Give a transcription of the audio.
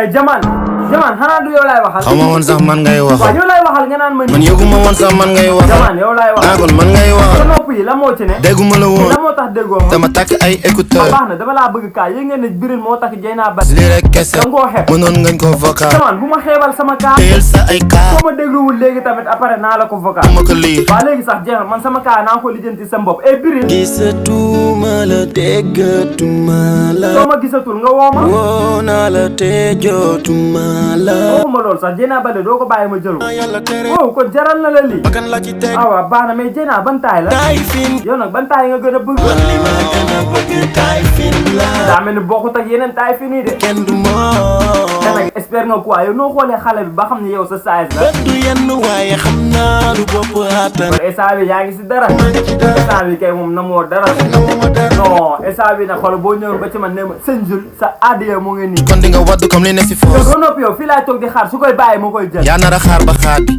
Jaman xanaa du yow laay waxal. xaw ma woon sax man ngay wax. waaw yow laay waxal nga naan man yëguma woon sax man ngay wax. Jaman yow laay waxal. kon man ngay wax. sa nopp yi la moo ci ne. dégguma la woon. la moo tax déggoo ma. dama takk ay écouteur. baax na dama laa bëgg kaa yéeg ngeen ne Biril moo tax Dieyna Baldé. lii rek kese. da nga koo xeeb. mënoon ngañ ko vocal. Jaman bu ma xeebal sama kaa. téyel sa ay kaa. soo ma dégluwul léegi tamit après naa la ko vocal. ma ko lii. waaw léegi sax jeex na man sama kaa naa ko lijjanti sa bopp Biril. gisatuma la déggatuma la. soo ma gisatul nga woo ma. woo naa la te jotuma la. waxuma loolu sax Dieyna Baldé doo ko bàyyi ma jëlu. wow kon jaral na la lii. bakkan la ci teg. waaw baax na mais Dieyna ban taay la. taay fin. yow nag ban taay nga gën a bëgg. li ma gën a bëgg taay fin la. daa mel ni bokkut ak yeneen taay fi nii de. kenn du moom. te nag espère nga quoi yow noo xoolee xale bi ba xam ne yow sa size la. du yenn waaye xam naa lu bopp attan. kon instant bi yaa ngi si dara. instant bi kay moom na moo dara. non instant bi nag xool boo ñëwoon ba ci man ne ma sëñ Jules sa adiya mu ngi nii. kon di nga wadd comme li ne si yow doo noppi yow fii laay toog di xaar su koy bàyyi ma koy jël. yaa nar a xaar ba xaar bi.